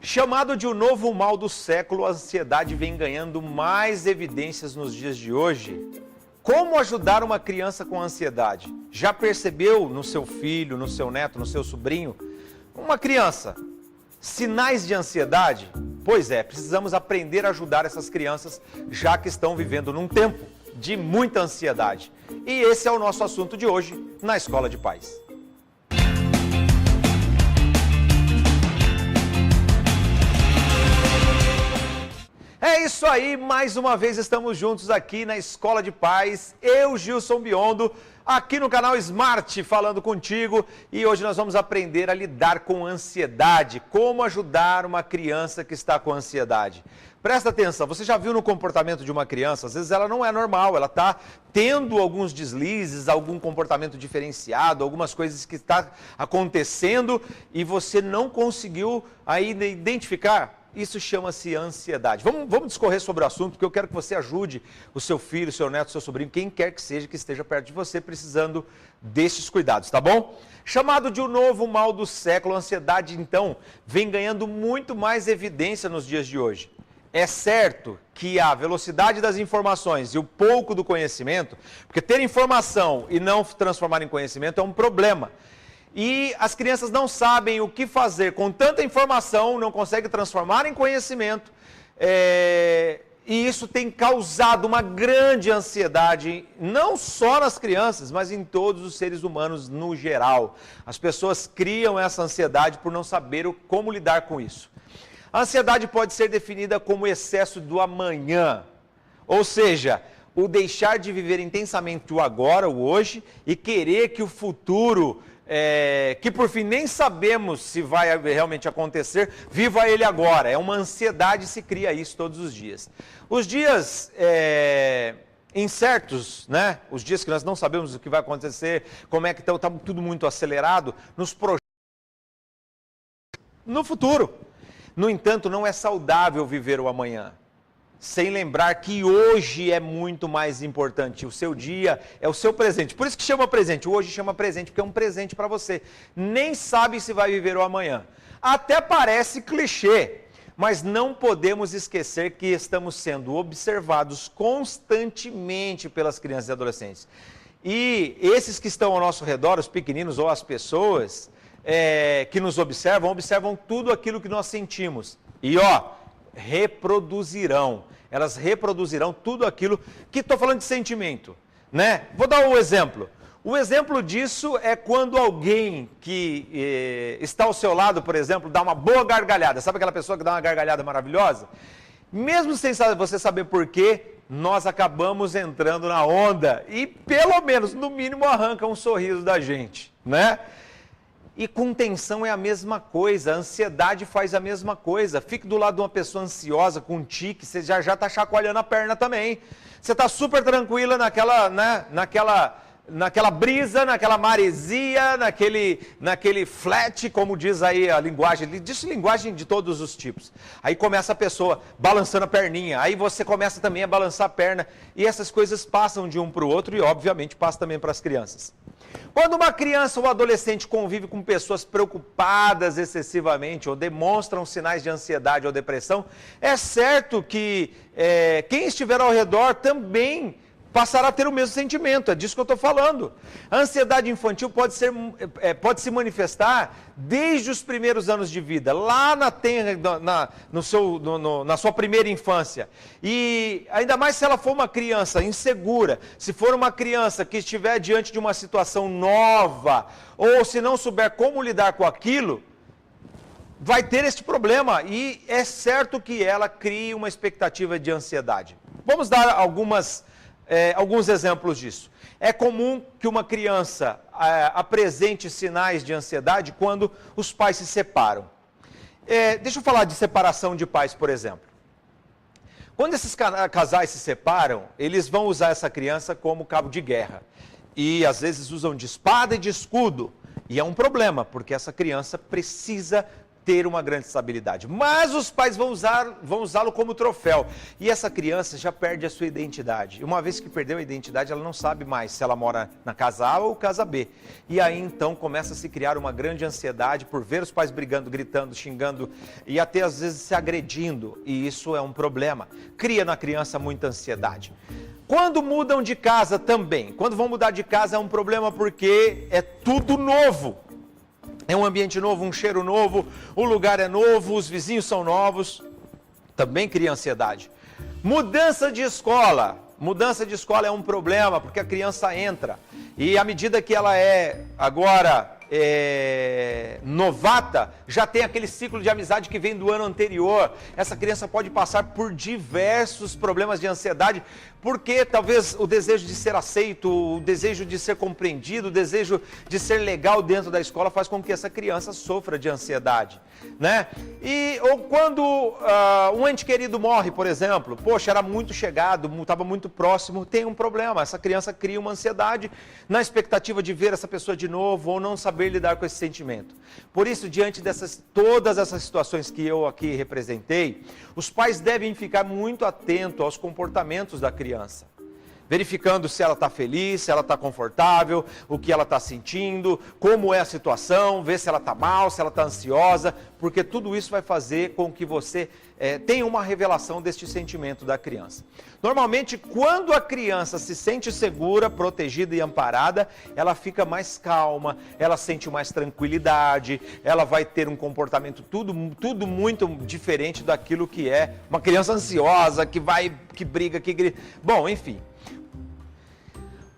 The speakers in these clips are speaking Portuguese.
Chamado de o novo mal do século, a ansiedade vem ganhando mais evidências nos dias de hoje. Como ajudar uma criança com ansiedade? Já percebeu no seu filho, no seu neto, no seu sobrinho? Uma criança, sinais de ansiedade? Pois é, precisamos aprender a ajudar essas crianças, já que estão vivendo num tempo de muita ansiedade. E esse é o nosso assunto de hoje na Escola de Pais. É isso aí, mais uma vez estamos juntos aqui na Escola de Pais, eu, Gilson Biondo, aqui no canal Smart, falando contigo, e hoje nós vamos aprender a lidar com ansiedade, como ajudar uma criança que está com ansiedade. Presta atenção, você já viu no comportamento de uma criança, às vezes ela não é normal, ela está tendo alguns deslizes, algum comportamento diferenciado, algumas coisas que estão acontecendo e você não conseguiu ainda identificar. Isso chama-se ansiedade. Vamos discorrer sobre o assunto, porque eu quero que você ajude o seu filho, o seu neto, o seu sobrinho, quem quer que seja que esteja perto de você, precisando desses cuidados, tá bom? Chamado de o novo mal do século, a ansiedade, então, vem ganhando muito mais evidência nos dias de hoje. É certo que a velocidade das informações e o pouco do conhecimento, porque ter informação e não transformar em conhecimento é um problema. E as crianças não sabem o que fazer com tanta informação, não conseguem transformar em conhecimento, e isso tem causado uma grande ansiedade, não só nas crianças, mas em todos os seres humanos no geral. As pessoas criam essa ansiedade por não saber como lidar com isso. A ansiedade pode ser definida como excesso do amanhã, ou seja, o deixar de viver intensamente o agora, o hoje, e querer que o futuro... que por fim nem sabemos se vai realmente acontecer, viva ele agora. É uma ansiedade, se cria isso todos os dias. Os dias incertos, né? Os dias que nós não sabemos o que vai acontecer, como é que está tudo muito acelerado, nos projetos no futuro. No entanto, não é saudável viver o amanhã sem lembrar que hoje é muito mais importante. O seu dia é o seu presente. Por isso que chama presente. Hoje chama presente, porque é um presente para você. Nem sabe se vai viver o amanhã. Até parece clichê, mas não podemos esquecer que estamos sendo observados constantemente pelas crianças e adolescentes. E esses que estão ao nosso redor, os pequeninos ou as pessoas que nos observam tudo aquilo que nós sentimos. E reproduzirão. Elas reproduzirão tudo aquilo que estou falando de sentimento, né? Vou dar um exemplo. O exemplo disso é quando alguém que está ao seu lado, por exemplo, dá uma boa gargalhada. Sabe aquela pessoa que dá uma gargalhada maravilhosa? Mesmo sem você saber por quê, nós acabamos entrando na onda e pelo menos, no mínimo, arranca um sorriso da gente, né? E com tensão é a mesma coisa, a ansiedade faz a mesma coisa. Fique do lado de uma pessoa ansiosa, com um tique, você já está chacoalhando a perna também. Você está super tranquila naquela brisa, naquela maresia, naquele flat, como diz aí a linguagem, diz linguagem de todos os tipos. Aí começa a pessoa balançando a perninha, aí você começa também a balançar a perna, e essas coisas passam de um para o outro e obviamente passa também para as crianças. Quando uma criança ou adolescente convive com pessoas preocupadas excessivamente ou demonstram sinais de ansiedade ou depressão, é certo que quem estiver ao redor também passará a ter o mesmo sentimento, é disso que eu estou falando. A ansiedade infantil pode se manifestar desde os primeiros anos de vida, lá na sua primeira infância. E ainda mais se ela for uma criança insegura, se for uma criança que estiver diante de uma situação nova, ou se não souber como lidar com aquilo, vai ter este problema e é certo que ela cria uma expectativa de ansiedade. Vamos dar alguns exemplos disso. É comum que uma criança apresente sinais de ansiedade quando os pais se separam. Deixa eu falar de separação de pais, por exemplo. Quando esses casais se separam, eles vão usar essa criança como cabo de guerra. E às vezes usam de espada e de escudo. E é um problema, porque essa criança precisa ter uma grande estabilidade. Mas os pais vão usá-lo como troféu. E essa criança já perde a sua identidade. Uma vez que perdeu a identidade, ela não sabe mais se ela mora na casa A ou casa B. E aí então começa a se criar uma grande ansiedade por ver os pais brigando, gritando, xingando e até às vezes se agredindo. E isso é um problema. Cria na criança muita ansiedade. Quando mudam de casa também. Quando vão mudar de casa é um problema porque é tudo novo. É um ambiente novo, um cheiro novo, o lugar é novo, os vizinhos são novos, também cria ansiedade. Mudança de escola é um problema, porque a criança entra e à medida que ela é agora novata, já tem aquele ciclo de amizade que vem do ano anterior. Essa criança pode passar por diversos problemas de ansiedade, porque talvez o desejo de ser aceito, o desejo de ser compreendido, o desejo de ser legal dentro da escola faz com que essa criança sofra de ansiedade, né? Ou quando um ente querido morre, por exemplo, poxa, era muito chegado, estava muito próximo, tem um problema. Essa criança cria uma ansiedade na expectativa de ver essa pessoa de novo ou não saber lidar com esse sentimento. Por isso, diante todas essas situações que eu aqui representei, os pais devem ficar muito atentos aos comportamentos da criança, verificando se ela está feliz, se ela está confortável, o que ela está sentindo, como é a situação, ver se ela está mal, se ela está ansiosa, porque tudo isso vai fazer com que você tenha uma revelação deste sentimento da criança. Normalmente, quando a criança se sente segura, protegida e amparada, ela fica mais calma, ela sente mais tranquilidade, ela vai ter um comportamento tudo muito diferente daquilo que é uma criança ansiosa, que briga, que grita. Bom, enfim.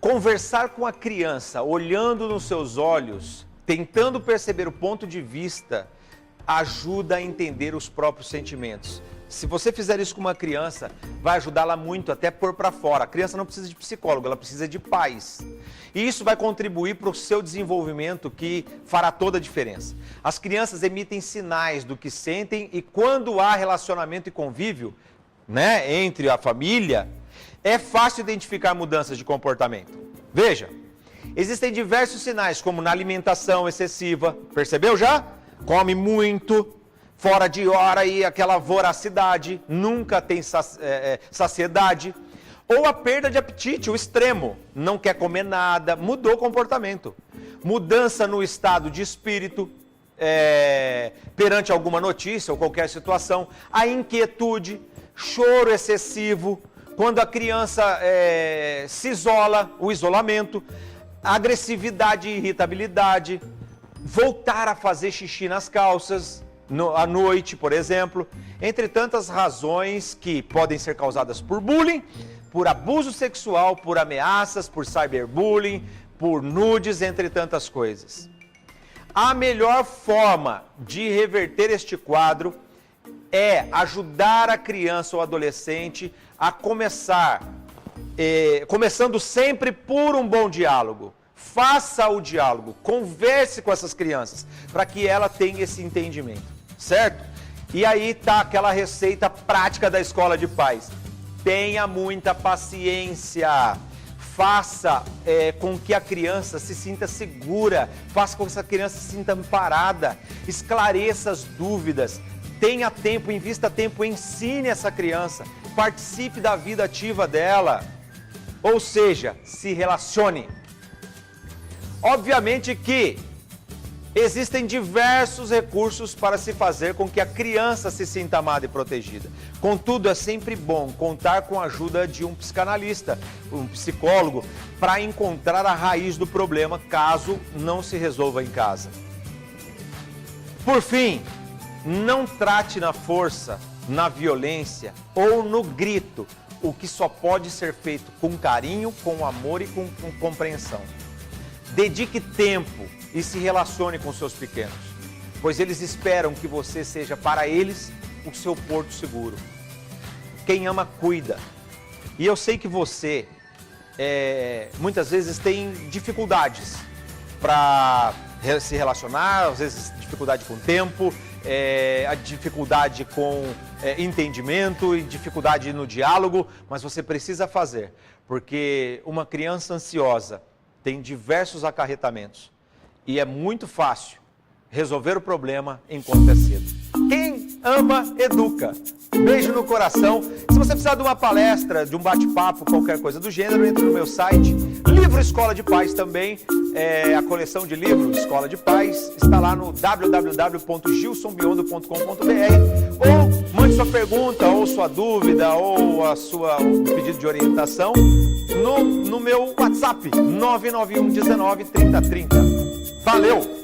Conversar com a criança, olhando nos seus olhos, tentando perceber o ponto de vista, ajuda a entender os próprios sentimentos. Se você fizer isso com uma criança, vai ajudá-la muito, até pôr para fora. A criança não precisa de psicólogo, ela precisa de pais. E isso vai contribuir para o seu desenvolvimento, que fará toda a diferença. As crianças emitem sinais do que sentem e quando há relacionamento e convívio, né, entre a família, é fácil identificar mudanças de comportamento. Veja, existem diversos sinais, como na alimentação excessiva, percebeu já? Come muito, fora de hora e aquela voracidade, nunca tem saciedade. Ou a perda de apetite, o extremo, não quer comer nada, mudou o comportamento. Mudança no estado de espírito, perante alguma notícia ou qualquer situação. A inquietude, choro excessivo, quando a criança se isola, o isolamento, agressividade e irritabilidade, voltar a fazer xixi nas calças, à noite, por exemplo, entre tantas razões que podem ser causadas por bullying, por abuso sexual, por ameaças, por cyberbullying, por nudes, entre tantas coisas. A melhor forma de reverter este quadro é ajudar a criança ou adolescente a começando sempre por um bom diálogo. Faça o diálogo, converse com essas crianças, para que ela tenha esse entendimento, certo? E aí está aquela receita prática da escola de pais. Tenha muita paciência, faça com que a criança se sinta segura, faça com que essa criança se sinta amparada, esclareça as dúvidas, tenha tempo, invista tempo, ensine essa criança, participe da vida ativa dela, ou seja, se relacione. Obviamente que existem diversos recursos para se fazer com que a criança se sinta amada e protegida. Contudo, é sempre bom contar com a ajuda de um psicanalista, um psicólogo, para encontrar a raiz do problema, caso não se resolva em casa. Por fim, não trate na força, na violência ou no grito, o que só pode ser feito com carinho, com amor e com compreensão. Dedique tempo e se relacione com seus pequenos, pois eles esperam que você seja para eles o seu porto seguro. Quem ama, cuida. E eu sei que você, muitas vezes, tem dificuldades para se relacionar, às vezes dificuldade com tempo, a dificuldade com entendimento e dificuldade no diálogo, mas você precisa fazer, porque uma criança ansiosa tem diversos acarretamentos e é muito fácil resolver o problema enquanto é cedo. Quem ama, educa. Beijo no coração. Se você precisar de uma palestra, de um bate-papo, qualquer coisa do gênero, entre no meu site. Livro Escola de Paz também. A coleção de livros Escola de Paz está lá no www.gilsonbiondo.com.br. Ou mande sua pergunta, ou sua dúvida, ou o pedido de orientação no meu WhatsApp 991 19 30 30. Valeu!